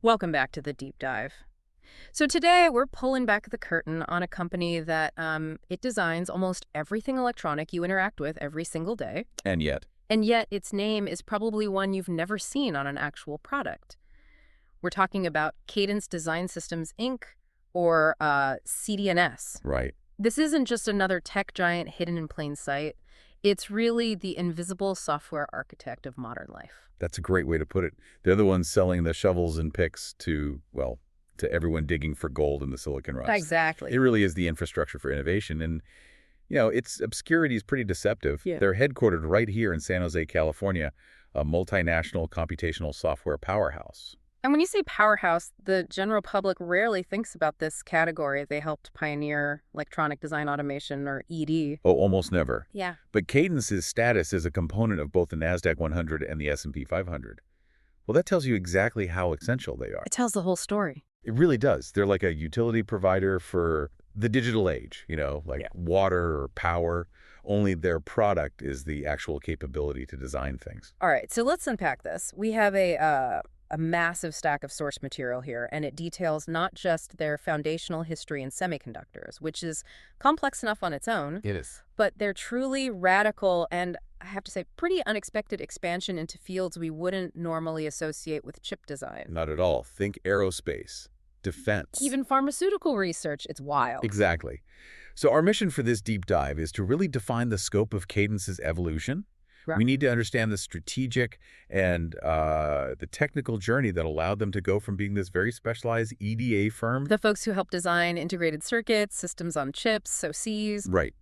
Welcome back to the deep dive. So today we're pulling back the curtain on a company that it designs almost everything electronic you interact with every single day. And yet its name is probably one you've never seen on an actual product. We're talking about Cadence Design Systems, Inc., or CDNS. right. This isn't just another tech giant hidden in plain sight. It's really the invisible software architect of modern life. That's a great way to put it. They're the ones selling the shovels and picks to, well, to everyone digging for gold in the Silicon Rocks. Exactly. It really is the infrastructure for innovation. And, its obscurity is pretty deceptive. Yeah. They're headquartered right here in San Jose, California, a multinational computational software powerhouse. And when you say powerhouse, the general public rarely thinks about this category. They helped pioneer electronic design automation, or ED. Oh, almost never. Yeah. But Cadence's status is a component of both the NASDAQ 100 and the S&P 500. Well, that tells you exactly how essential they are. It tells the whole story. It really does. They're like a utility provider for the digital age, water or power. Only their product is the actual capability to design things. All right, so let's unpack this. We have a massive stack of source material here, and it details not just their foundational history in semiconductors, which is complex enough on its own, It is. but their truly radical and, I have to say, pretty unexpected expansion into fields we wouldn't normally associate with chip design. Not at all. Think aerospace, defense. Even pharmaceutical research, it's wild. Exactly. So our mission for this deep dive is to really define the scope of Cadence's evolution. Right. We need to understand the strategic and the technical journey that allowed them to go from being this very specialized EDA firm. The folks who help design integrated circuits, systems on chips, SoCs. Right.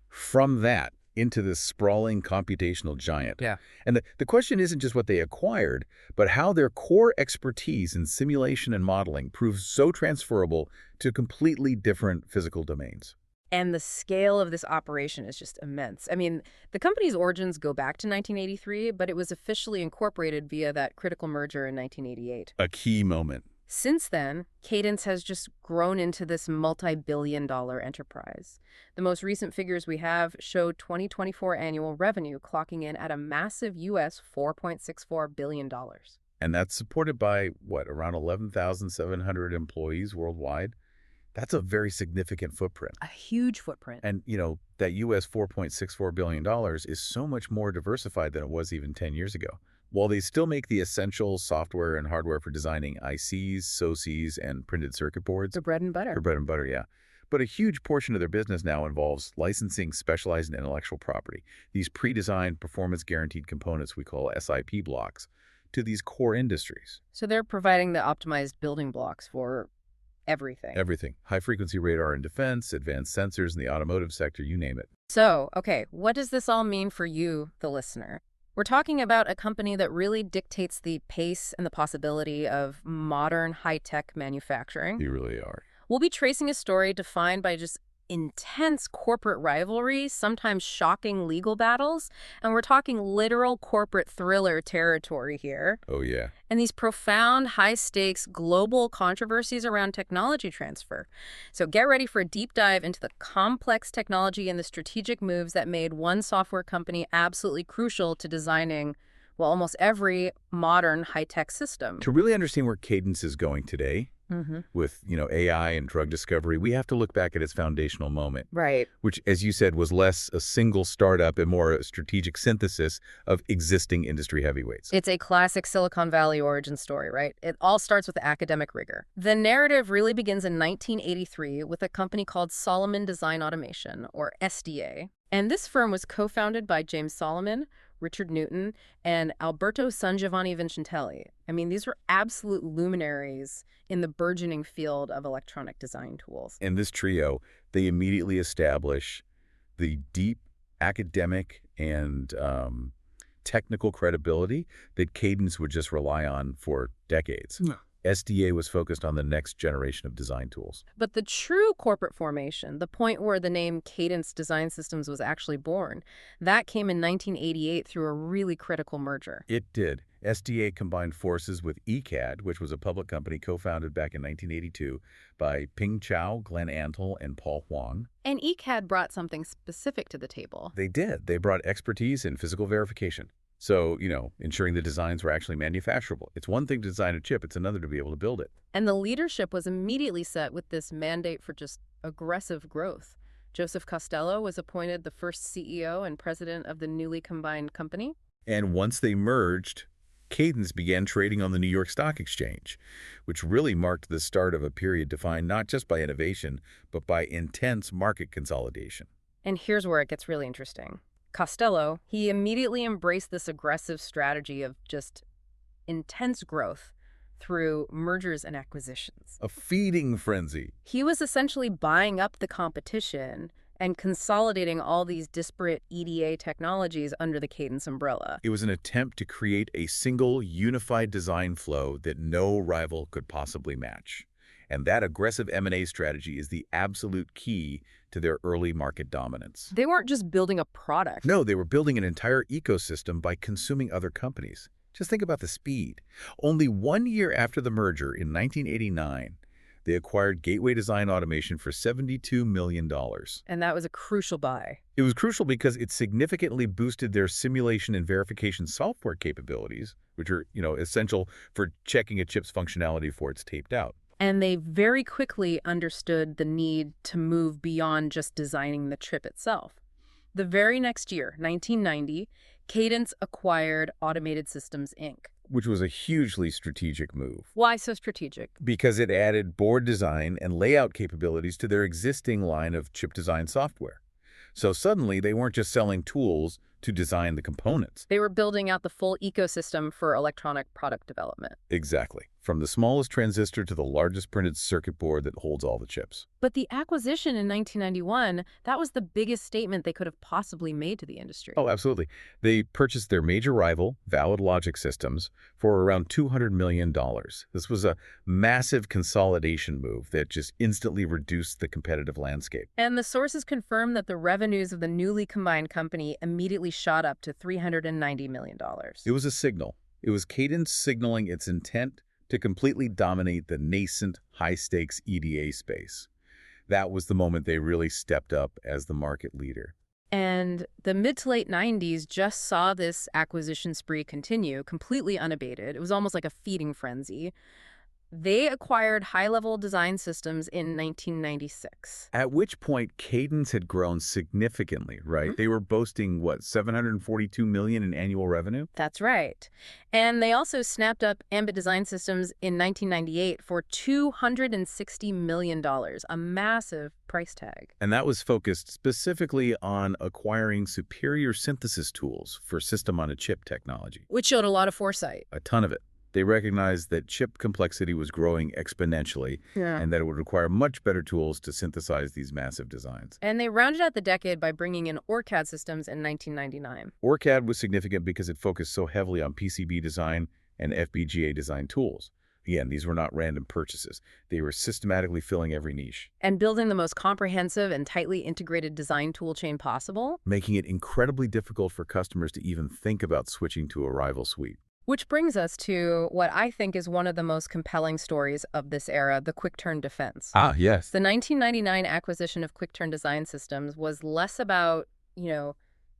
From that into this sprawling computational giant. Yeah. And the question isn't just what they acquired, but how their core expertise in simulation and modeling proves so transferable to completely different physical domains. And the scale of this operation is just immense. I mean, the company's origins go back to 1983, but it was officially incorporated via that critical merger in 1988. A key moment. Since then, Cadence has just grown into this multi-billion-dollar enterprise. The most recent figures we have show 2024 annual revenue clocking in at a massive U.S. $4.64 billion. And that's supported by, around 11,700 employees worldwide? That's a very significant footprint. A huge footprint. And, that U.S. $4.64 billion is so much more diversified than it was even 10 years ago. While they still make the essential software and hardware for designing ICs, SoCs, and printed circuit boards. The bread and butter. For bread and butter, yeah. But a huge portion of their business now involves licensing specialized intellectual property, these pre-designed performance-guaranteed components we call SIP blocks, to these core industries. So they're providing the optimized building blocks for everything. Everything. High-frequency radar in defense, advanced sensors in the automotive sector, you name it. So, okay, what does this all mean for you, the listener? We're talking about a company that really dictates the pace and the possibility of modern high-tech manufacturing. You really are. We'll be tracing a story defined by just intense corporate rivalry, sometimes shocking legal battles, and we're talking literal corporate thriller territory here. Oh, yeah. And these profound, high-stakes global controversies around technology transfer. So get ready for a deep dive into the complex technology and the strategic moves that made one software company absolutely crucial to designing, well, almost every modern high-tech system. To really understand where Cadence is going today, with, AI and drug discovery, we have to look back at its foundational moment. Right. Which, as you said, was less a single startup and more a strategic synthesis of existing industry heavyweights. It's a classic Silicon Valley origin story, right? It all starts with academic rigor. The narrative really begins in 1983 with a company called Solomon Design Automation, or SDA. And this firm was co-founded by James Solomon, Richard Newton, and Alberto Sangiovanni Vincentelli. I mean, these were absolute luminaries in the burgeoning field of electronic design tools. In this trio, they immediately establish the deep academic and technical credibility that Cadence would just rely on for decades. Yeah. SDA was focused on the next generation of design tools. But the true corporate formation, the point where the name Cadence Design Systems was actually born, that came in 1988 through a really critical merger. It did. SDA combined forces with ECAD, which was a public company co-founded back in 1982 by Ping Chao, Glenn Antle, and Paul Huang. And ECAD brought something specific to the table. They did. They brought expertise in physical verification. So, ensuring the designs were actually manufacturable. It's one thing to design a chip, it's another to be able to build it. And the leadership was immediately set with this mandate for just aggressive growth. Joseph Costello was appointed the first CEO and president of the newly combined company. And once they merged, Cadence began trading on the New York Stock Exchange, which really marked the start of a period defined not just by innovation, but by intense market consolidation. And here's where it gets really interesting. Costello, he immediately embraced this aggressive strategy of just intense growth through mergers and acquisitions. A feeding frenzy. He was essentially buying up the competition and consolidating all these disparate EDA technologies under the Cadence umbrella. It was an attempt to create a single, unified design flow that no rival could possibly match. And that aggressive M&A strategy is the absolute key to their early market dominance. They weren't just building a product. No, they were building an entire ecosystem by consuming other companies. Just think about the speed. Only 1 year after the merger, in 1989, they acquired Gateway Design Automation for $72 million. And that was a crucial buy. It was crucial because it significantly boosted their simulation and verification software capabilities, which are, essential for checking a chip's functionality before it's taped out. And they very quickly understood the need to move beyond just designing the chip itself. The very next year, 1990, Cadence acquired Automated Systems, Inc. Which was a hugely strategic move. Why so strategic? Because it added board design and layout capabilities to their existing line of chip design software. So suddenly, they weren't just selling tools to design the components. They were building out the full ecosystem for electronic product development. Exactly. From the smallest transistor to the largest printed circuit board that holds all the chips. But the acquisition in 1991, that was the biggest statement they could have possibly made to the industry. Oh, absolutely. They purchased their major rival, Valid Logic Systems, for around $200 million. This was a massive consolidation move that just instantly reduced the competitive landscape. And the sources confirmed that the revenues of the newly combined company immediately shot up to $390 million. It was a signal. It was Cadence signaling its intent to completely dominate the nascent, high-stakes EDA space. That was the moment they really stepped up as the market leader. And the mid to late 90s just saw this acquisition spree continue, completely unabated. It was almost like a feeding frenzy. They acquired high-level design systems in 1996. At which point, Cadence had grown significantly, right? Mm-hmm. They were boasting, what, $742 million in annual revenue? That's right. And they also snapped up Ambit Design Systems in 1998 for $260 million, a massive price tag. And that was focused specifically on acquiring superior synthesis tools for system-on-a-chip technology. Which showed a lot of foresight. A ton of it. They recognized that chip complexity was growing exponentially and that it would require much better tools to synthesize these massive designs. And they rounded out the decade by bringing in OrCAD systems in 1999. OrCAD was significant because it focused so heavily on PCB design and FPGA design tools. Again, these were not random purchases. They were systematically filling every niche. And building the most comprehensive and tightly integrated design toolchain possible. Making it incredibly difficult for customers to even think about switching to a rival suite. Which brings us to what I think is one of the most compelling stories of this era, the quick-turn defense. Ah, yes. The 1999 acquisition of Quick-Turn Design Systems was less about,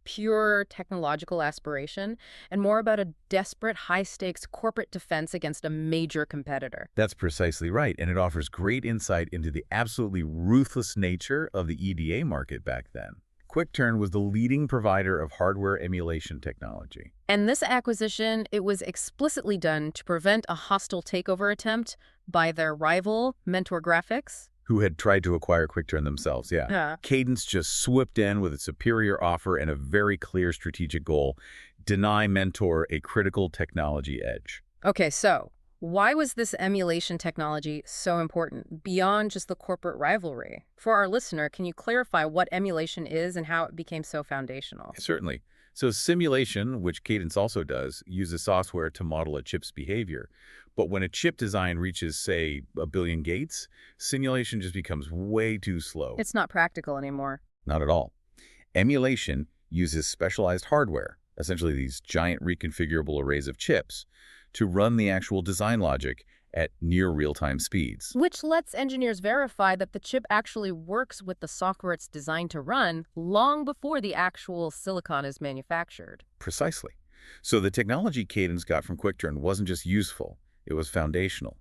pure technological aspiration and more about a desperate, high-stakes corporate defense against a major competitor. That's precisely right, and it offers great insight into the absolutely ruthless nature of the EDA market back then. QuickTurn was the leading provider of hardware emulation technology. And this acquisition, it was explicitly done to prevent a hostile takeover attempt by their rival, Mentor Graphics. Who had tried to acquire QuickTurn themselves, yeah. Cadence just swooped in with a superior offer and a very clear strategic goal: deny Mentor a critical technology edge. Okay, so why was this emulation technology so important, beyond just the corporate rivalry? For our listener, can you clarify what emulation is and how it became so foundational? Certainly. So simulation, which Cadence also does, uses software to model a chip's behavior. But when a chip design reaches, say, 1 billion gates, simulation just becomes way too slow. It's not practical anymore. Not at all. Emulation uses specialized hardware, essentially these giant reconfigurable arrays of chips, to run the actual design logic at near real-time speeds. Which lets engineers verify that the chip actually works with the software it's designed to run long before the actual silicon is manufactured. Precisely. So the technology Cadence got from QuickTurn wasn't just useful, it was foundational.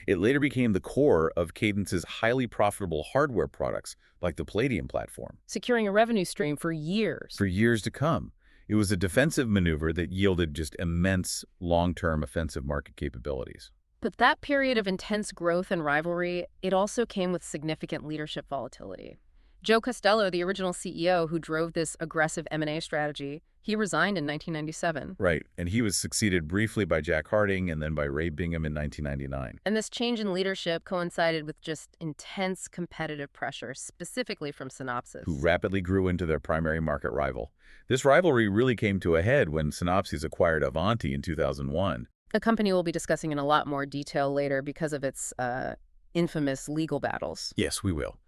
It later became the core of Cadence's highly profitable hardware products, like the Palladium platform. Securing a revenue stream for years. For years to come, it was a defensive maneuver that yielded just immense, long-term offensive market capabilities. But that period of intense growth and rivalry, it also came with significant leadership volatility. Joe Costello, the original CEO who drove this aggressive M&A strategy, he resigned in 1997. Right, and he was succeeded briefly by Jack Harding and then by Ray Bingham in 1999. And this change in leadership coincided with just intense competitive pressure, specifically from Synopsys. Who rapidly grew into their primary market rival. This rivalry really came to a head when Synopsys acquired Avanti in 2001. A company we'll be discussing in a lot more detail later because of its infamous legal battles. Yes, we will.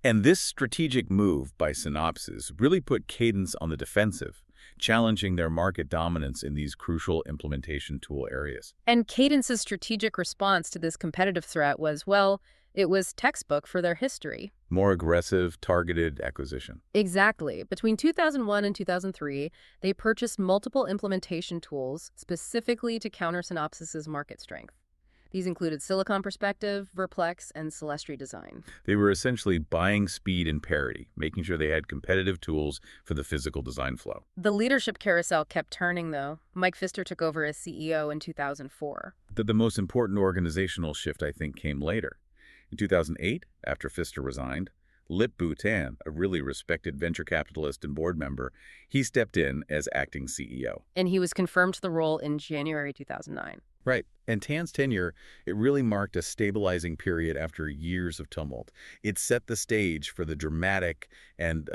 And this strategic move by Synopsys really put Cadence on the defensive, challenging their market dominance in these crucial implementation tool areas. And Cadence's strategic response to this competitive threat was, well, it was textbook for their history. More aggressive, targeted acquisition. Exactly. Between 2001 and 2003, they purchased multiple implementation tools specifically to counter Synopsys's market strength. These included Silicon Perspective, Verplex, and Celestri Design. They were essentially buying speed and parity, making sure they had competitive tools for the physical design flow. The leadership carousel kept turning, though. Mike Pfister took over as CEO in 2004. The most important organizational shift, I think, came later. In 2008, after Pfister resigned, Lip Bhutan, a really respected venture capitalist and board member, he stepped in as acting CEO. And he was confirmed to the role in January 2009. Right. And Tan's tenure, it really marked a stabilizing period after years of tumult. It set the stage for the dramatic and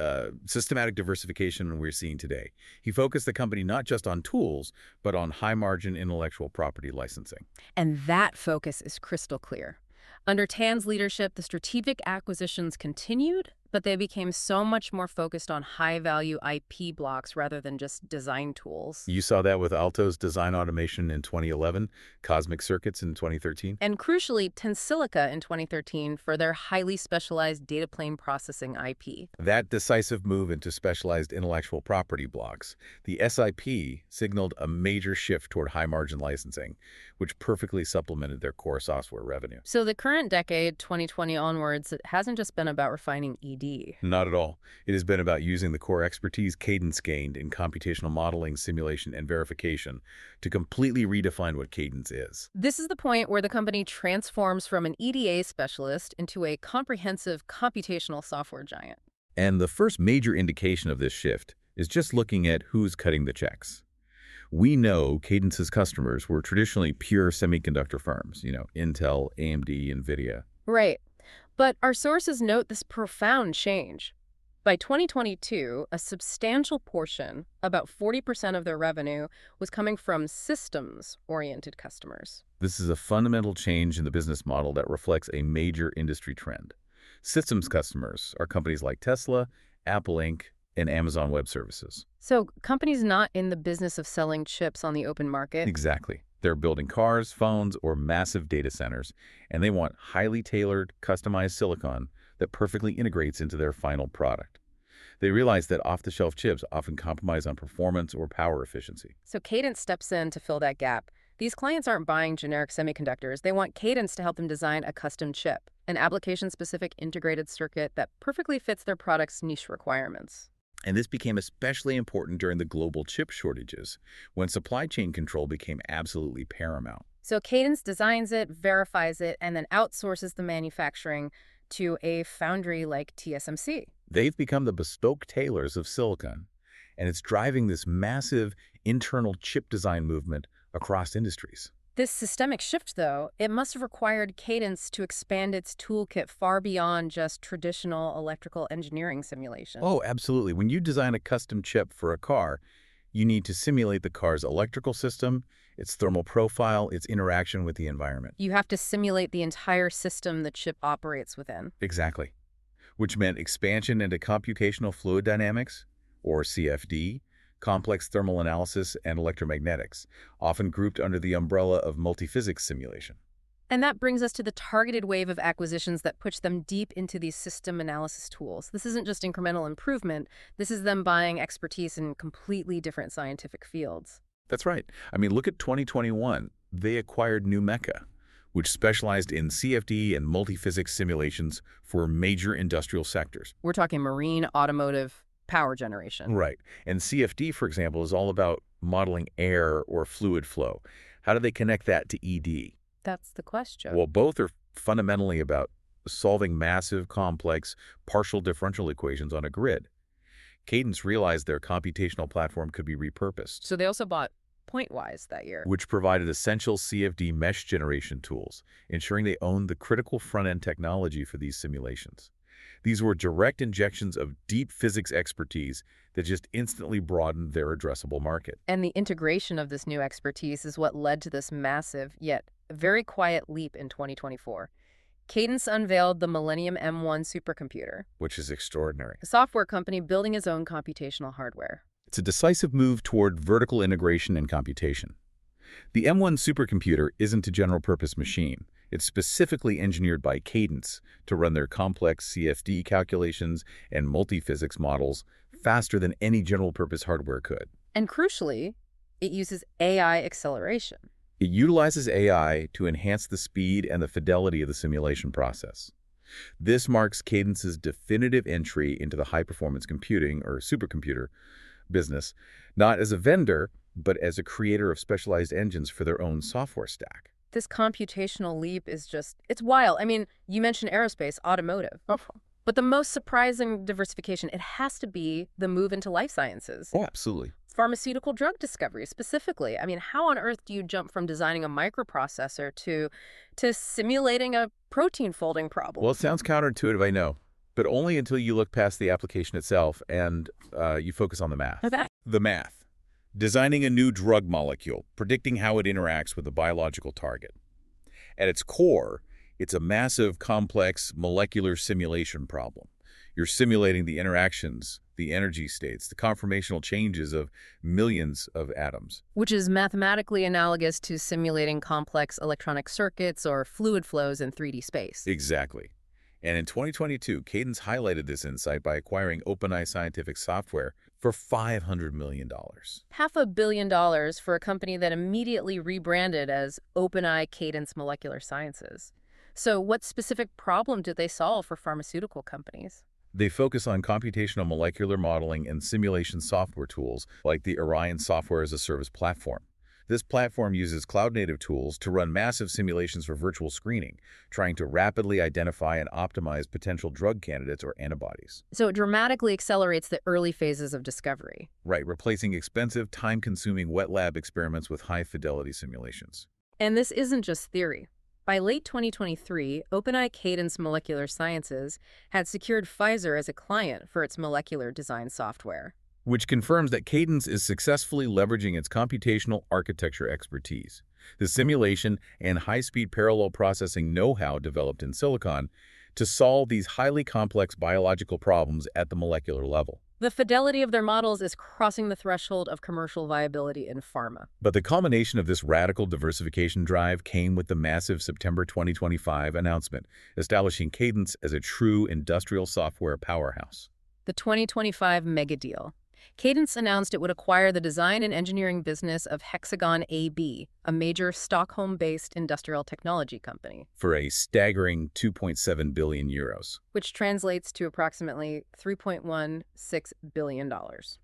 systematic diversification we're seeing today. He focused the company not just on tools, but on high-margin intellectual property licensing. And that focus is crystal clear. Under Tan's leadership, the strategic acquisitions continued, but they became so much more focused on high-value IP blocks rather than just design tools. You saw that with Alto's design automation in 2011, Cosmic Circuits in 2013. And crucially, Tensilica in 2013 for their highly specialized data plane processing IP. That decisive move into specialized intellectual property blocks, the SIP, signaled a major shift toward high-margin licensing, which perfectly supplemented their core software revenue. So the current decade, 2020 onwards, it hasn't just been about refining ED. Not at all. It has been about using the core expertise Cadence gained in computational modeling, simulation, and verification to completely redefine what Cadence is. This is the point where the company transforms from an EDA specialist into a comprehensive computational software giant. And the first major indication of this shift is just looking at who's cutting the checks. We know Cadence's customers were traditionally pure semiconductor firms, Intel, AMD, NVIDIA. Right. But our sources note this profound change. By 2022, a substantial portion, about 40% of their revenue, was coming from systems-oriented customers. This is a fundamental change in the business model that reflects a major industry trend. Systems customers are companies like Tesla, Apple Inc., and Amazon Web Services. So companies not in the business of selling chips on the open market? Exactly. They're building cars, phones, or massive data centers, and they want highly tailored, customized silicon that perfectly integrates into their final product. They realize that off-the-shelf chips often compromise on performance or power efficiency. So Cadence steps in to fill that gap. These clients aren't buying generic semiconductors. They want Cadence to help them design a custom chip, an application-specific integrated circuit that perfectly fits their product's niche requirements. And this became especially important during the global chip shortages, when supply chain control became absolutely paramount. So Cadence designs it, verifies it, and then outsources the manufacturing to a foundry like TSMC. They've become the bespoke tailors of silicon, and it's driving this massive internal chip design movement across industries. This systemic shift, though, it must have required Cadence to expand its toolkit far beyond just traditional electrical engineering simulation. Oh, absolutely. When you design a custom chip for a car, you need to simulate the car's electrical system, its thermal profile, its interaction with the environment. You have to simulate the entire system the chip operates within. Exactly. Which meant expansion into computational fluid dynamics, or CFD, complex thermal analysis, and electromagnetics, often grouped under the umbrella of multiphysics simulation. And that brings us to the targeted wave of acquisitions that push them deep into these system analysis tools. This isn't just incremental improvement. This is them buying expertise in completely different scientific fields. That's right. I mean, look at 2021. They acquired NUMECA, which specialized in CFD and multiphysics simulations for major industrial sectors. We're talking marine, automotive, power generation. Right. And CFD, for example, is all about modeling air or fluid flow. How do they connect that to ED? That's the question. Well, both are fundamentally about solving massive, complex, partial differential equations on a grid. Cadence realized their computational platform could be repurposed, So they also bought Pointwise that year. which provided essential CFD mesh generation tools, ensuring they owned the critical front-end technology for these simulations. These were direct injections of deep physics expertise that just instantly broadened their addressable market. And the integration of this new expertise is what led to this massive, yet very quiet leap in 2024. Cadence unveiled the Millennium M1 supercomputer, Which is extraordinary. a software company building its own computational hardware. It's a decisive move toward vertical integration and computation. The M1 supercomputer isn't a general-purpose machine. It's specifically engineered by Cadence to run their complex CFD calculations and multiphysics models faster than any general-purpose hardware could. And crucially, it uses AI acceleration. It utilizes AI to enhance the speed and the fidelity of the simulation process. This marks Cadence's definitive entry into the high-performance computing, or supercomputer, business, not as a vendor, but as a creator of specialized engines for their own software stack. This computational leap is just, it's wild. I mean, you mentioned aerospace, automotive. But the most surprising diversification, it has to be the move into life sciences. Oh, absolutely. Pharmaceutical drug discovery specifically. I mean, how on earth do you jump from designing a microprocessor to simulating a protein folding problem? Well, it sounds counterintuitive, I know, but only until you look past the application itself and you focus on the math. Okay. The math. Designing a new drug molecule, predicting how it interacts with a biological target. At its core, it's a massive, complex molecular simulation problem. You're simulating the interactions, the energy states, the conformational changes of millions of atoms. Which is mathematically analogous to simulating complex electronic circuits or fluid flows in 3D space. Exactly. And in 2022, Cadence highlighted this insight by acquiring OpenEye Scientific Software for $500 million. $500 million for a company that immediately rebranded as OpenEye Cadence Molecular Sciences. So what specific problem did they solve for pharmaceutical companies? They focus on computational molecular modeling and simulation software tools like the Orion Software as a Service platform. This platform uses cloud-native tools to run massive simulations for virtual screening, trying to rapidly identify and optimize potential drug candidates or antibodies. So it dramatically accelerates the early phases of discovery. Right, replacing expensive, time-consuming wet lab experiments with high-fidelity simulations. And this isn't just theory. By late 2023, OpenEye Cadence Molecular Sciences had secured Pfizer as a client for its molecular design software. Which confirms that Cadence is successfully leveraging its computational architecture expertise, the simulation and high-speed parallel processing know-how developed in silicon to solve these highly complex biological problems at the molecular level. The fidelity of their models is crossing the threshold of commercial viability in pharma. But the culmination of this radical diversification drive came with the massive September 2025 announcement, establishing Cadence as a true industrial software powerhouse. The 2025 mega deal. Cadence announced it would acquire the design and engineering business of Hexagon AB, a major Stockholm-based industrial technology company, For a staggering 2.7 billion euros. which translates to approximately $3.16 billion.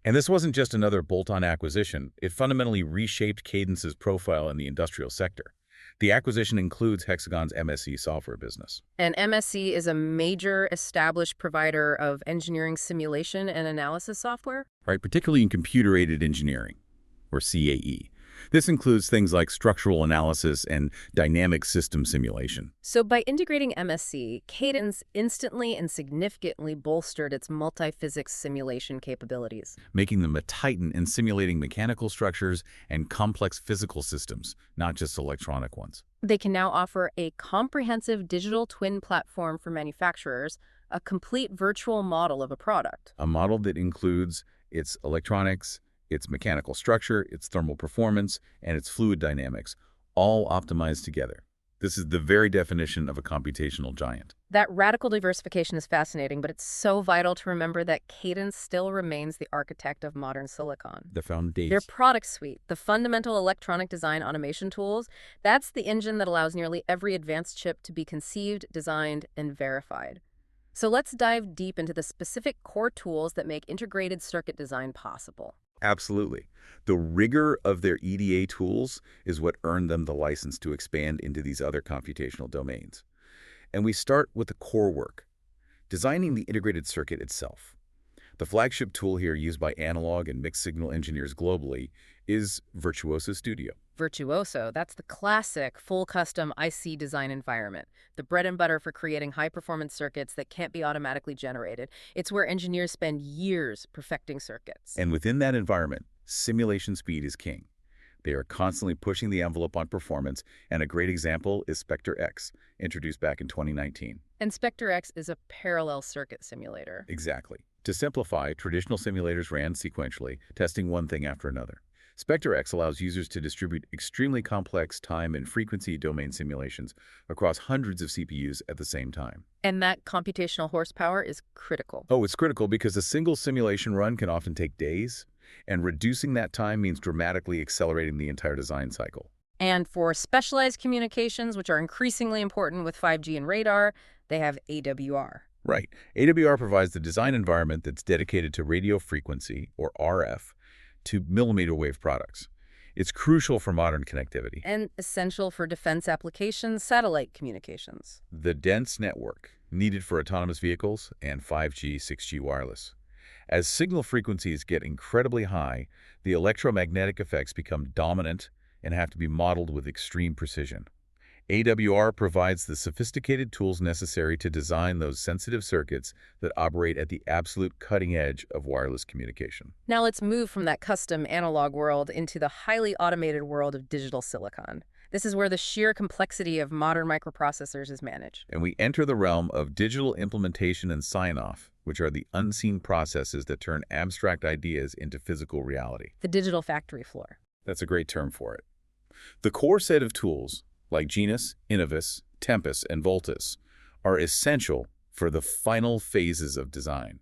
And this wasn't just another bolt-on acquisition. It fundamentally reshaped Cadence's profile in the industrial sector. The acquisition includes Hexagon's MSc software business. And MSc is a major established provider of engineering simulation and analysis software. Right, particularly in computer-aided engineering, or CAE. This includes things like structural analysis and dynamic system simulation. So by integrating MSc, Cadence instantly and significantly bolstered its multi-physics simulation capabilities. Making them a titan in simulating mechanical structures and complex physical systems, not just electronic ones. They can now offer a comprehensive digital twin platform for manufacturers, a complete virtual model of a product. A model that includes its electronics, its mechanical structure, its thermal performance, and its fluid dynamics, all optimized together. This is the very definition of a computational giant. That radical diversification is fascinating, but it's so vital to remember that Cadence still remains the architect of modern silicon. The foundation. Their product suite, the fundamental electronic design automation tools, that's the engine that allows nearly every advanced chip to be conceived, designed, and verified. So let's dive deep into the specific core tools that make integrated circuit design possible. Absolutely. The rigor of their EDA tools is what earned them the license to expand into these other computational domains. And we start with the core work, designing the integrated circuit itself. The flagship tool here used by analog and mixed signal engineers globally is Virtuoso Studio. Virtuoso, that's the classic full custom IC design environment, the bread and butter for creating high-performance circuits that can't be automatically generated. It's where engineers spend years perfecting circuits. And within that environment, simulation speed is king. They are constantly pushing the envelope on performance, and a great example is Spectre X, introduced back in 2019. And Spectre X is a parallel circuit simulator. Exactly. To simplify, traditional simulators ran sequentially, testing one thing after another. Spectre X allows users to distribute extremely complex time and frequency domain simulations across hundreds of CPUs at the same time. And that computational horsepower is critical. Oh, it's critical because a single simulation run can often take days, and reducing that time means dramatically accelerating the entire design cycle. And for specialized communications, which are increasingly important with 5G and radar, they have AWR. Right. AWR provides the design environment that's dedicated to radio frequency, or RF, to millimeter wave products. It's crucial for modern connectivity. And essential for defense applications, satellite communications. The dense network needed for autonomous vehicles and 5G, 6G wireless. As signal frequencies get incredibly high, the electromagnetic effects become dominant and have to be modeled with extreme precision. AWR provides the sophisticated tools necessary to design those sensitive circuits that operate at the absolute cutting edge of wireless communication. Now let's move from that custom analog world into the highly automated world of digital silicon. This is where the sheer complexity of modern microprocessors is managed. And we enter the realm of digital implementation and sign-off, which are the unseen processes that turn abstract ideas into physical reality. The digital factory floor. That's a great term for it. The core set of tools, like Genus, Innovus, Tempus, and Voltus, are essential for the final phases of design.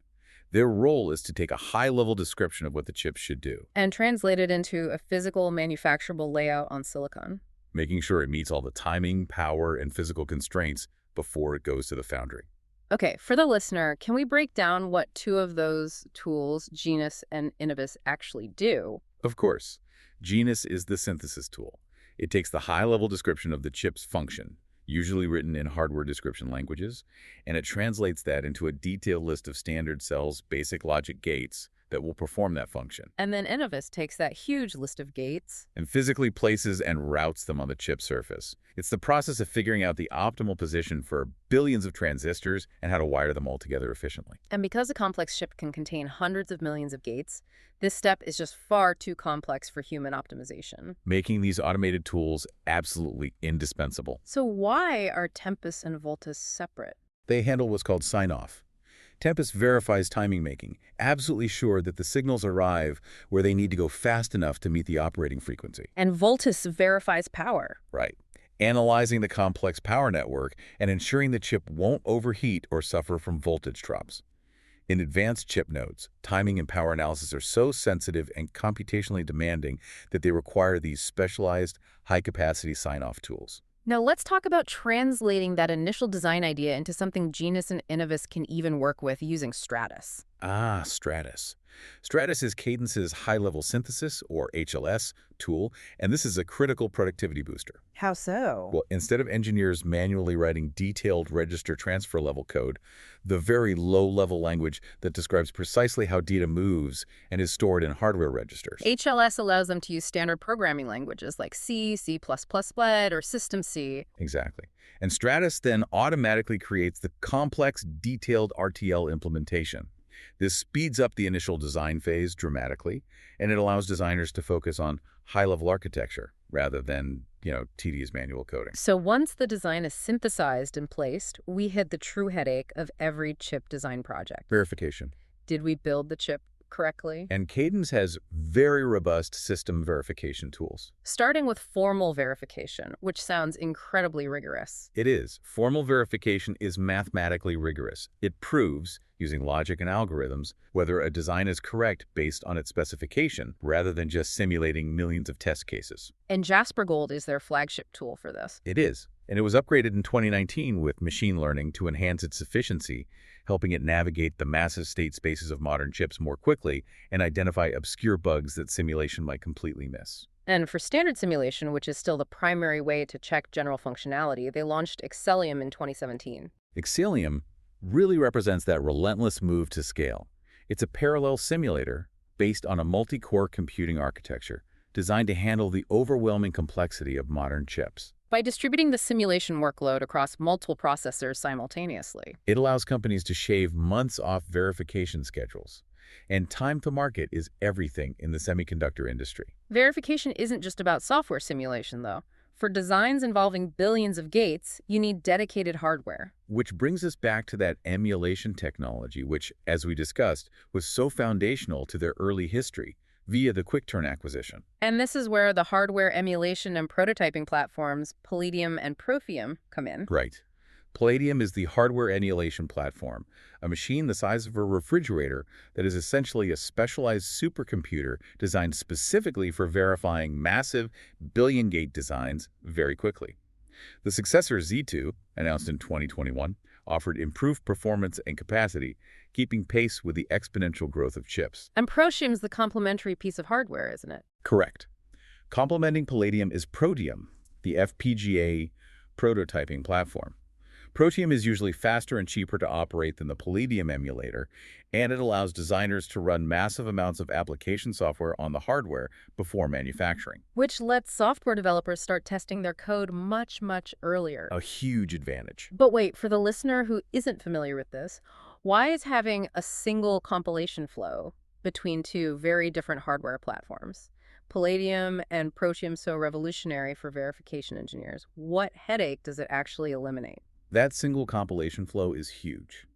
Their role is to take a high-level description of what the chip should do, and translate it into a physical, manufacturable layout on silicon. making sure it meets all the timing, power, and physical constraints before it goes to the foundry. Okay, for the listener, can we break down what two of those tools, Genus and Innovus, actually do? Of course, Genus is the synthesis tool. It takes the high-level description of the chip's function, usually written in hardware description languages, and it translates that into a detailed list of standard cells, basic logic gates that will perform that function, And then Innovus takes that huge list of gates. and physically places and routes them on the chip surface. It's the process of figuring out the optimal position for billions of transistors and how to wire them all together efficiently. And because a complex chip can contain hundreds of millions of gates, this step is just far too complex for human optimization. Making these automated tools absolutely indispensable. So why are Tempus and Voltus separate? They handle what's called sign-off. Tempus verifies timing making, absolutely sure that the signals arrive where they need to go fast enough to meet the operating frequency. And Voltus verifies power. Right. Analyzing the complex power network and ensuring the chip won't overheat or suffer from voltage drops. In advanced chip nodes, timing and power analysis are so sensitive and computationally demanding that they require these specialized, high-capacity sign-off tools. Now let's talk about translating that initial design idea into something Genus and Innovus can even work with using Stratus. Ah, Stratus. Stratus is Cadence's high-level synthesis, or HLS, tool, and this is a critical productivity booster. How so? Well, instead of engineers manually writing detailed register transfer level code, the very low-level language that describes precisely how data moves and is stored in hardware registers. HLS allows them to use standard programming languages like C, C++, SPLED, or System C. Exactly. And Stratus then automatically creates the complex, detailed RTL implementation. This speeds up the initial design phase dramatically, and it allows designers to focus on high-level architecture rather than, tedious manual coding. So once the design is synthesized and placed, we hit the true headache of every chip design project. Verification. Did we build the chip correctly. And Cadence has very robust system verification tools. Starting with formal verification, which sounds incredibly rigorous. It is. Formal verification is mathematically rigorous. It proves, using logic and algorithms, whether a design is correct based on its specification, rather than just simulating millions of test cases. And Jasper Gold is their flagship tool for this. It is. And it was upgraded in 2019 with machine learning to enhance its efficiency, helping it navigate the massive state spaces of modern chips more quickly and identify obscure bugs that simulation might completely miss. And for standard simulation, which is still the primary way to check general functionality, they launched Xcelium in 2017. Xcelium really represents that relentless move to scale. It's a parallel simulator based on a multi-core computing architecture designed to handle the overwhelming complexity of modern chips. By distributing the simulation workload across multiple processors simultaneously. It allows companies to shave months off verification schedules. And time to market is everything in the semiconductor industry. Verification isn't just about software simulation, though. For designs involving billions of gates, you need dedicated hardware. Which brings us back to that emulation technology, which, as we discussed, was so foundational to their early history via the QuickTurn acquisition. And this is where the hardware emulation and prototyping platforms, Palladium and Protium, come in. Right. Palladium is the hardware emulation platform, a machine the size of a refrigerator that is essentially a specialized supercomputer designed specifically for verifying massive billion-gate designs very quickly. The successor Z2, announced in 2021, offered improved performance and capacity, keeping pace with the exponential growth of chips. And Protium's the complementary piece of hardware, isn't it? Correct. Complementing Palladium is Protium, the FPGA prototyping platform. Protium is usually faster and cheaper to operate than the Palladium emulator, and it allows designers to run massive amounts of application software on the hardware before manufacturing. Which lets software developers start testing their code much, much earlier. A huge advantage. But wait, for the listener who isn't familiar with this, why is having a single compilation flow between two very different hardware platforms, Palladium and Protium, so revolutionary for verification engineers? What headache does it actually eliminate? That single compilation flow is huge,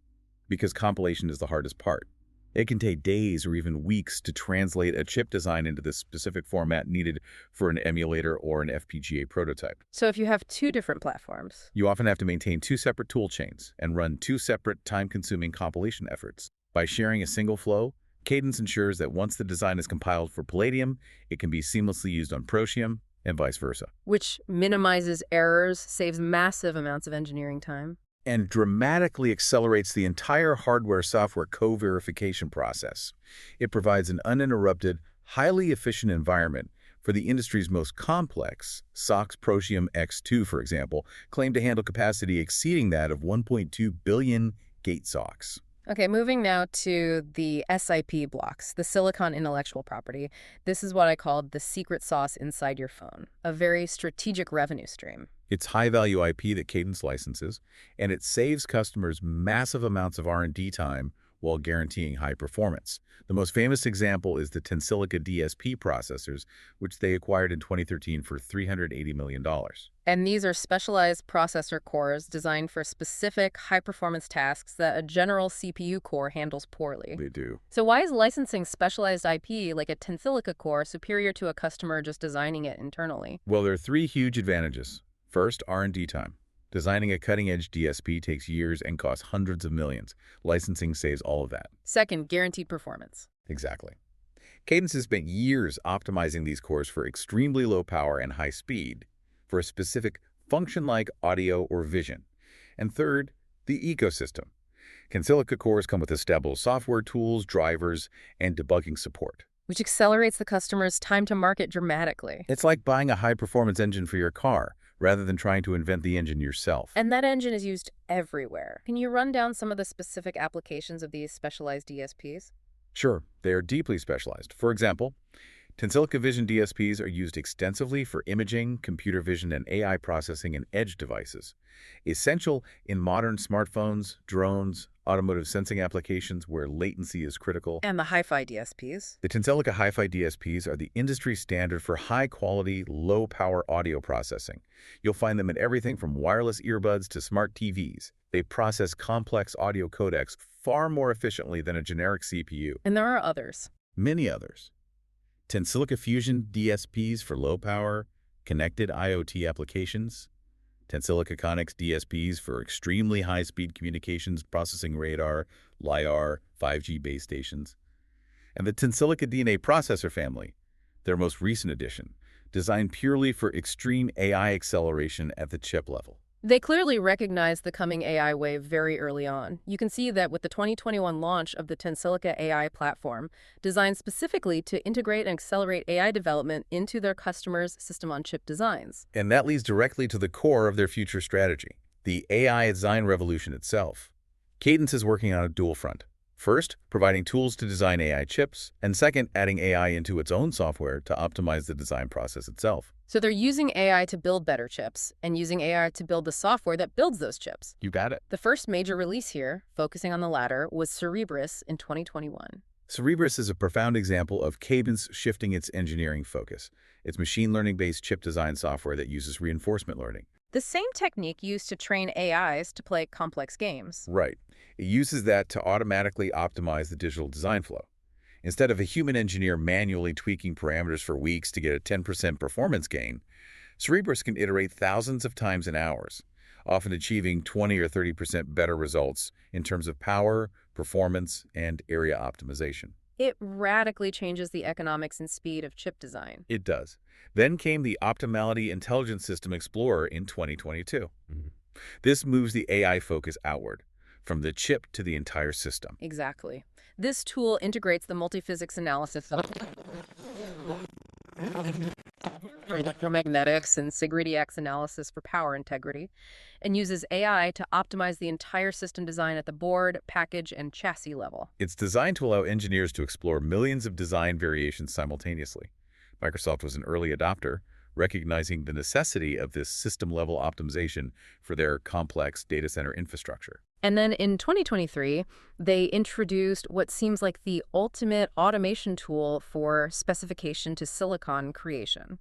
because compilation is the hardest part. It can take days or even weeks to translate a chip design into the specific format needed for an emulator or an FPGA prototype. So if you have two different platforms, You often have to maintain two separate tool chains and run two separate time-consuming compilation efforts. By sharing a single flow, Cadence ensures that once the design is compiled for Palladium, it can be seamlessly used on Protium, and vice versa. which minimizes errors, saves massive amounts of engineering time. And dramatically accelerates the entire hardware-software co-verification process. It provides an uninterrupted, highly efficient environment for the industry's most complex. SOX Protium X2, for example, claimed to handle capacity exceeding that of 1.2 billion gate SOX. Okay, moving now to the SIP blocks, the Silicon Intellectual Property. This is what I called the secret sauce inside your phone, a very strategic revenue stream. It's high-value IP that Cadence licenses, and it saves customers massive amounts of R&D time while guaranteeing high performance. The most famous example is the Tensilica DSP processors, which they acquired in 2013 for $380 million. And these are specialized processor cores designed for specific high-performance tasks that a general CPU core handles poorly. They do. So why is licensing specialized IP like a Tensilica core superior to a customer just designing it internally? Well, there are three huge advantages. First, R&D time. Designing a cutting-edge DSP takes years and costs hundreds of millions. Licensing saves all of that. Second, guaranteed performance. Exactly. Cadence has spent years optimizing these cores for extremely low power and high speed for a specific function like audio or vision. And third, the ecosystem. Tensilica cores come with established software tools, drivers, and debugging support. Which accelerates the customer's time to market dramatically. It's like buying a high-performance engine for your car, rather than trying to invent the engine yourself. And that engine is used everywhere. Can you run down some of the specific applications of these specialized DSPs? Sure, they are deeply specialized. For example, Tensilica Vision DSPs are used extensively for imaging, computer vision, and AI processing in edge devices, essential in modern smartphones, drones, automotive sensing applications where latency is critical. And the hi-fi DSPs. The Tensilica Hi-Fi DSPs are the industry standard for high-quality, low-power audio processing. You'll find them in everything from wireless earbuds to smart TVs. They process complex audio codecs far more efficiently than a generic CPU. And there are others. Many others. Tensilica Fusion DSPs for low-power, connected IoT applications. Tensilica Connex DSPs for extremely high-speed communications processing radar, LiDAR, 5G base stations. And the Tensilica DNA processor family, their most recent addition, designed purely for extreme AI acceleration at the chip level. They clearly recognized the coming AI wave very early on. You can see that with the 2021 launch of the Tensilica AI platform, designed specifically to integrate and accelerate AI development into their customers' system-on-chip designs. And that leads directly to the core of their future strategy, the AI design revolution itself. Cadence is working on a dual front. First, providing tools to design AI chips, and second, adding AI into its own software to optimize the design process itself. So they're using AI to build better chips and using AI to build the software that builds those chips. You got it. The first major release here, focusing on the latter, was Cerebrus in 2021. Cerebrus is a profound example of Cadence shifting its engineering focus. It's machine learning-based chip design software that uses reinforcement learning. The same technique used to train AIs to play complex games. Right. It uses that to automatically optimize the digital design flow. Instead of a human engineer manually tweaking parameters for weeks to get a 10% performance gain, Cerebrus can iterate thousands of times in hours, often achieving 20 or 30% better results in terms of power, performance, and area optimization. It radically changes the economics and speed of chip design. It does. Then came the Optimality Intelligence System Explorer in 2022. This moves the AI focus outward, from the chip to the entire system. Exactly. This tool integrates the multiphysics analysis of electromagnetics and SIG-RDX analysis for power integrity, and uses AI to optimize the entire system design at the board, package, and chassis level. It's designed to allow engineers to explore millions of design variations simultaneously. Microsoft was an early adopter, recognizing the necessity of this system-level optimization for their complex data center infrastructure. And then in 2023, they introduced what seems like the ultimate automation tool for specification to silicon creation,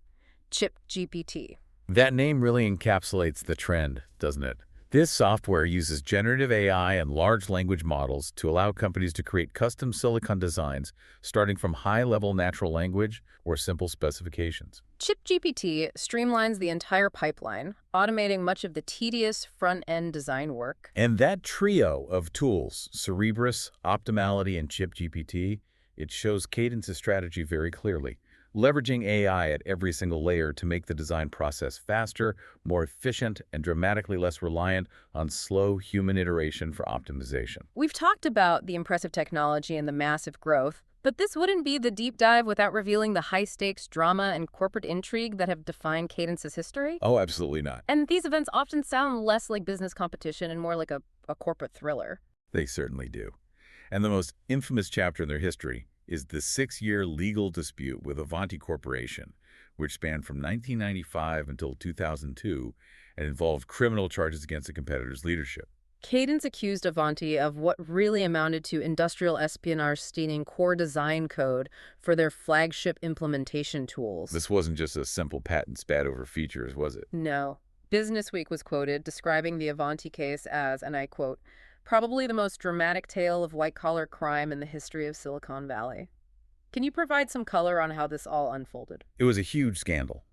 ChipGPT. That name really encapsulates the trend, doesn't it? This software uses generative AI and large language models to allow companies to create custom silicon designs starting from high-level natural language or simple specifications. ChipGPT streamlines the entire pipeline, automating much of the tedious front-end design work. And that trio of tools, Cerebrus, Optimality, and ChipGPT, it shows Cadence's strategy very clearly, leveraging AI at every single layer to make the design process faster, more efficient, and dramatically less reliant on slow human iteration for optimization. We've talked about the impressive technology and the massive growth, but this wouldn't be the deep dive without revealing the high-stakes drama and corporate intrigue that have defined Cadence's history. Oh, absolutely not. And these events often sound less like business competition and more like a corporate thriller. They certainly do. And the most infamous chapter in their history is the 6-year legal dispute with Avanti Corporation, which spanned from 1995 until 2002 and involved criminal charges against the competitor's leadership. Cadence accused Avanti of what really amounted to industrial espionage, stealing core design code for their flagship implementation tools. This wasn't just a simple patent spat over features, was it? No. Businessweek was quoted describing the Avanti case as, and I quote, "probably the most dramatic tale of white-collar crime in the history of Silicon Valley." Can you provide some color on how this all unfolded? It was a huge scandal.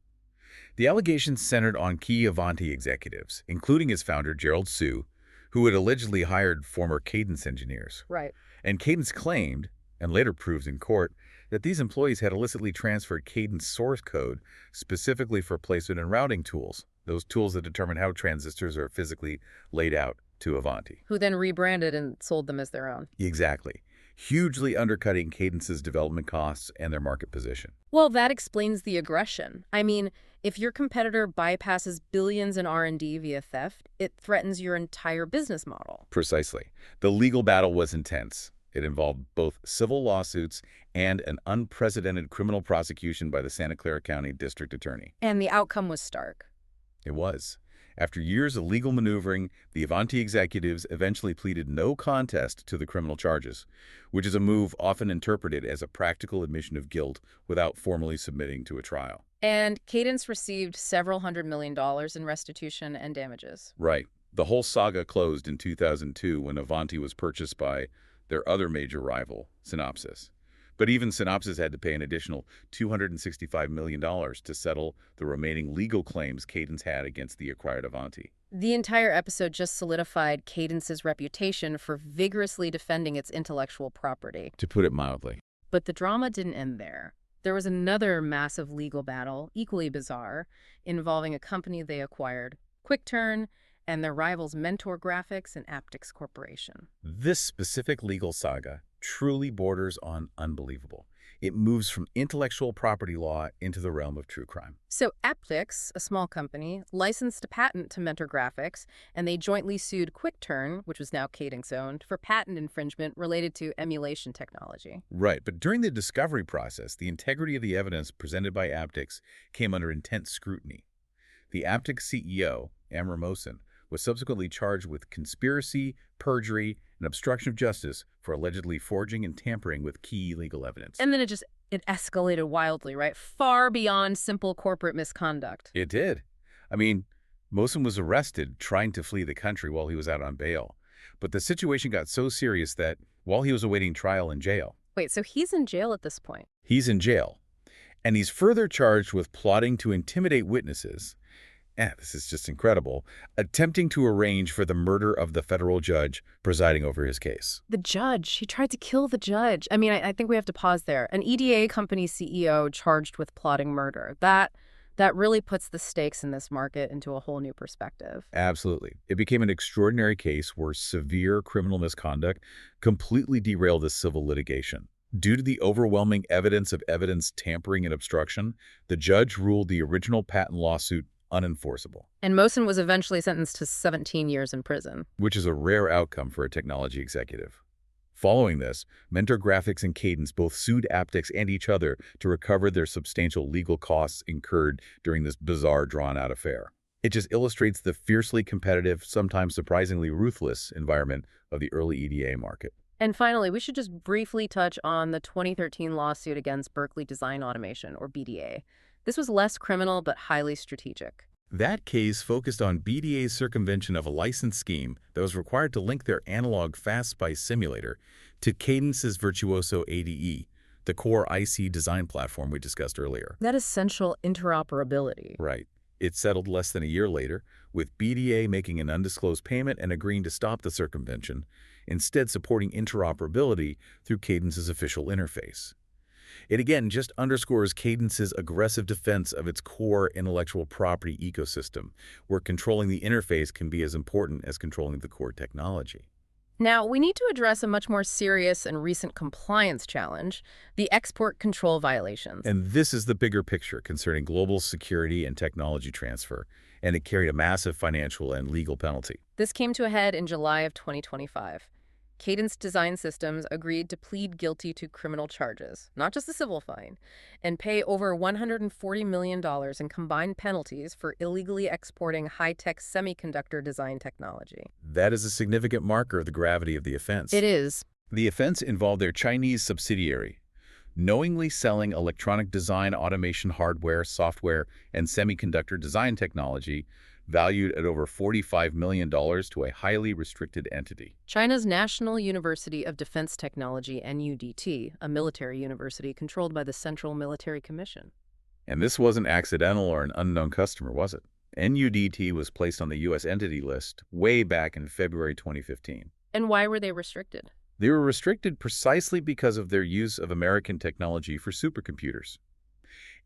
The allegations centered on key Avanti executives, including its founder, Gerald Hsu, who had allegedly hired former Cadence engineers. Right. And Cadence claimed, and later proved in court, that these employees had illicitly transferred Cadence source code specifically for placement and routing tools, those tools that determine how transistors are physically laid out, to Avanti. Who then rebranded and sold them as their own. Exactly. Hugely undercutting Cadence's development costs and their market position. Well, that explains the aggression. I mean, if your competitor bypasses billions in R&D via theft, it threatens your entire business model. Precisely. The legal battle was intense. It involved both civil lawsuits and an unprecedented criminal prosecution by the Santa Clara County District Attorney. And the outcome was stark. It was. After years of legal maneuvering, the Avanti executives eventually pleaded no contest to the criminal charges, which is a move often interpreted as a practical admission of guilt without formally submitting to a trial. And Cadence received several $100 million in restitution and damages. Right. The whole saga closed in 2002 when Avanti was purchased by their other major rival, Synopsys. But even Synopsys had to pay an additional $265 million to settle the remaining legal claims Cadence had against the acquired Avanti. The entire episode just solidified Cadence's reputation for vigorously defending its intellectual property. To put it mildly. But the drama didn't end there. There was another massive legal battle, equally bizarre, involving a company they acquired, QuickTurn, and their rivals Mentor Graphics and Aptix Corporation. This specific legal saga truly borders on unbelievable. It moves from intellectual property law into the realm of true crime. So Aptix, a small company, licensed a patent to Mentor Graphics, and they jointly sued QuickTurn, which was now Cadence-owned, for patent infringement related to emulation technology. Right, but during the discovery process, the integrity of the evidence presented by Aptix came under intense scrutiny. The Aptix CEO, Amr Mohsen, was subsequently charged with conspiracy, perjury, and obstruction of justice for allegedly forging and tampering with key legal evidence. And then it escalated wildly, right? Far beyond simple corporate misconduct. It did. I mean, Mohsen was arrested trying to flee the country while he was out on bail. But the situation got so serious that while he was awaiting trial in jail. Wait, so he's in jail at this point? He's in jail. And he's further charged with plotting to intimidate witnesses. This is just incredible. Attempting to arrange for the murder of the federal judge presiding over his case. The judge. He tried to kill the judge. I mean, I think we have to pause there. An EDA company CEO charged with plotting murder. That really puts the stakes in this market into a whole new perspective. Absolutely. It became an extraordinary case where severe criminal misconduct completely derailed the civil litigation. Due to the overwhelming evidence of evidence tampering and obstruction, the judge ruled the original patent lawsuit unenforceable. And Mohsen was eventually sentenced to 17 years in prison. Which is a rare outcome for a technology executive. Following this, Mentor Graphics and Cadence both sued Aptix and each other to recover their substantial legal costs incurred during this bizarre, drawn-out affair. It just illustrates the fiercely competitive, sometimes surprisingly ruthless environment of the early EDA market. And finally, we should just briefly touch on the 2013 lawsuit against Berkeley Design Automation, or BDA. This was less criminal but highly strategic. That case focused on BDA's circumvention of a license scheme that was required to link their analog FastSpice simulator to Cadence's Virtuoso ADE, the core IC design platform we discussed earlier. That essential interoperability. Right. It settled less than a year later, with BDA making an undisclosed payment and agreeing to stop the circumvention, instead supporting interoperability through Cadence's official interface. It again just underscores Cadence's aggressive defense of its core intellectual property ecosystem, where controlling the interface can be as important as controlling the core technology. Now, we need to address a much more serious and recent compliance challenge, the export control violations. And this is the bigger picture concerning global security and technology transfer, and it carried a massive financial and legal penalty. This came to a head in July of 2025. Cadence Design Systems agreed to plead guilty to criminal charges, not just a civil fine, and pay over $140 million in combined penalties for illegally exporting high-tech semiconductor design technology. That is a significant marker of the gravity of the offense. It is. The offense involved their Chinese subsidiary, knowingly selling electronic design automation hardware, software, and semiconductor design technology valued at over $45 million to a highly restricted entity. China's National University of Defense Technology, NUDT, a military university controlled by the Central Military Commission. And this wasn't accidental or an unknown customer, was it? NUDT was placed on the U.S. Entity List way back in February 2015. And why were they restricted? They were restricted precisely because of their use of American technology for supercomputers.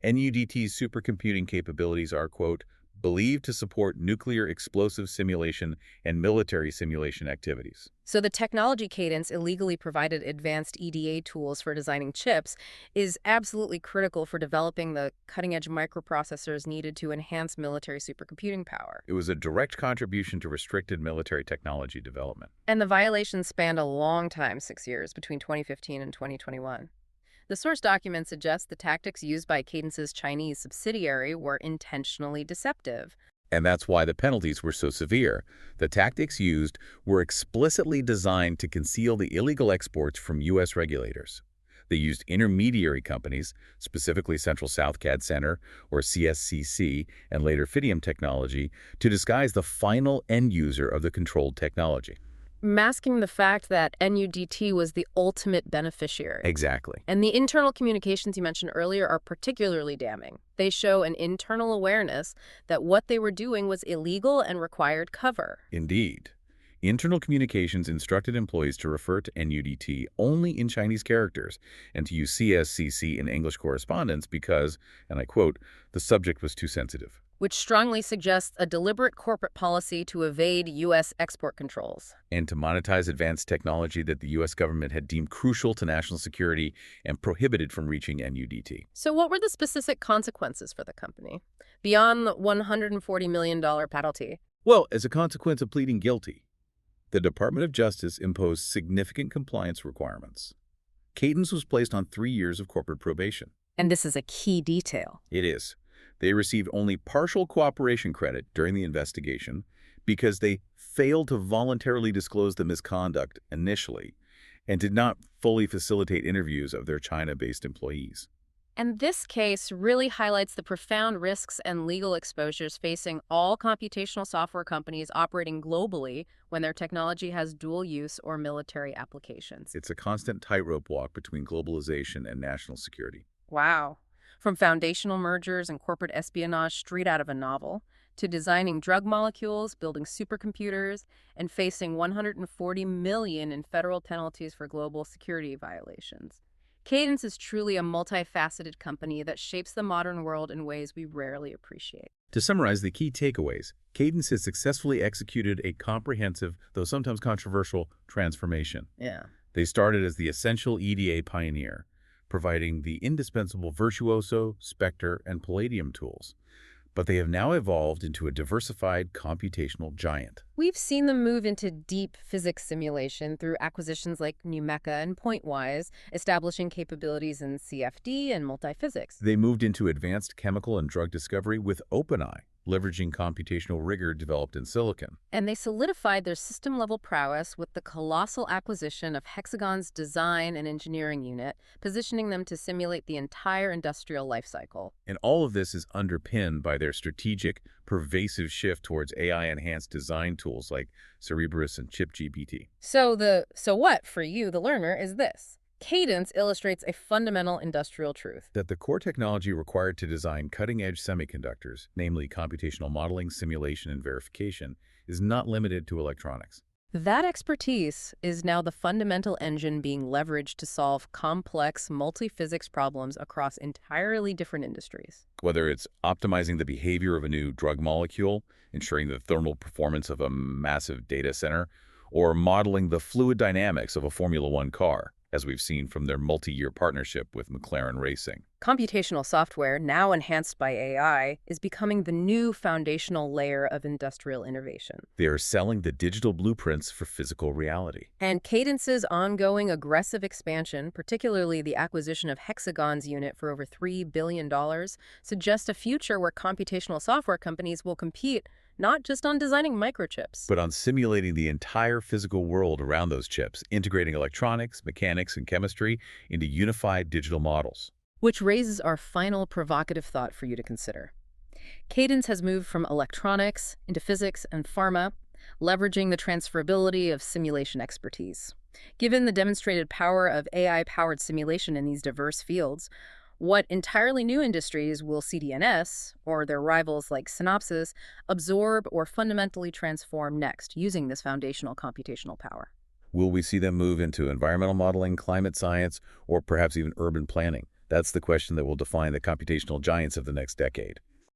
NUDT's supercomputing capabilities are, quote, believed to support nuclear explosive simulation and military simulation activities. So the technology Cadence illegally provided advanced EDA tools for designing chips is absolutely critical for developing the cutting-edge microprocessors needed to enhance military supercomputing power. It was a direct contribution to restricted military technology development. And the violations spanned a long time, 6 years, between 2015 and 2021. The source document suggests the tactics used by Cadence's Chinese subsidiary were intentionally deceptive. And that's why the penalties were so severe. The tactics used were explicitly designed to conceal the illegal exports from U.S. regulators. They used intermediary companies, specifically Central South CAD Center, or CSCC, and later Fidium Technology, to disguise the final end user of the controlled technology. Masking the fact that NUDT was the ultimate beneficiary. Exactly. And the internal communications you mentioned earlier are particularly damning. They show an internal awareness that what they were doing was illegal and required cover. Indeed. Internal communications instructed employees to refer to NUDT only in Chinese characters and to use CSCC in English correspondence because, and I quote, the subject was too sensitive. Which strongly suggests a deliberate corporate policy to evade U.S. export controls. And to monetize advanced technology that the U.S. government had deemed crucial to national security and prohibited from reaching NUDT. So what were the specific consequences for the company, beyond the $140 million penalty? Well, as a consequence of pleading guilty, the Department of Justice imposed significant compliance requirements. Cadence was placed on 3 years of corporate probation. And this is a key detail. It is. They received only partial cooperation credit during the investigation because they failed to voluntarily disclose the misconduct initially and did not fully facilitate interviews of their China-based employees. And this case really highlights the profound risks and legal exposures facing all computational software companies operating globally when their technology has dual use or military applications. It's a constant tightrope walk between globalization and national security. Wow. From foundational mergers and corporate espionage straight out of a novel, to designing drug molecules, building supercomputers, and facing $140 million in federal penalties for global security violations. Cadence is truly a multifaceted company that shapes the modern world in ways we rarely appreciate. To summarize the key takeaways, Cadence has successfully executed a comprehensive, though sometimes controversial, transformation. Yeah. They started as the essential EDA pioneer, providing the indispensable Virtuoso, Spectre, and Palladium tools. But they have now evolved into a diversified computational giant. We've seen them move into deep physics simulation through acquisitions like NUMECA and Pointwise, establishing capabilities in CFD and multiphysics. They moved into advanced chemical and drug discovery with OpenEye, leveraging computational rigor developed in silicon. And they solidified their system-level prowess with the colossal acquisition of Hexagon's design and engineering unit, positioning them to simulate the entire industrial lifecycle. And all of this is underpinned by their strategic, pervasive shift towards AI-enhanced design tools like Cerebrus and ChipGPT. So what, for you, the learner, is this? Cadence illustrates a fundamental industrial truth. That the core technology required to design cutting-edge semiconductors, namely computational modeling, simulation, and verification, is not limited to electronics. That expertise is now the fundamental engine being leveraged to solve complex multi-physics problems across entirely different industries. Whether it's optimizing the behavior of a new drug molecule, ensuring the thermal performance of a massive data center, or modeling the fluid dynamics of a Formula One car, as we've seen from their multi-year partnership with McLaren Racing. Computational software, now enhanced by AI, is becoming the new foundational layer of industrial innovation. They are selling the digital blueprints for physical reality. And Cadence's ongoing aggressive expansion, particularly the acquisition of Hexagon's unit for over $3 billion, suggests a future where computational software companies will compete not just on designing microchips, but on simulating the entire physical world around those chips, integrating electronics, mechanics, and chemistry into unified digital models. Which raises our final provocative thought for you to consider. Cadence has moved from electronics into physics and pharma, leveraging the transferability of simulation expertise. Given the demonstrated power of AI-powered simulation in these diverse fields, what entirely new industries will CDNS, or their rivals like Synopsys, absorb or fundamentally transform next using this foundational computational power? Will we see them move into environmental modeling, climate science, or perhaps even urban planning? That's the question that will define the computational giants of the next decade.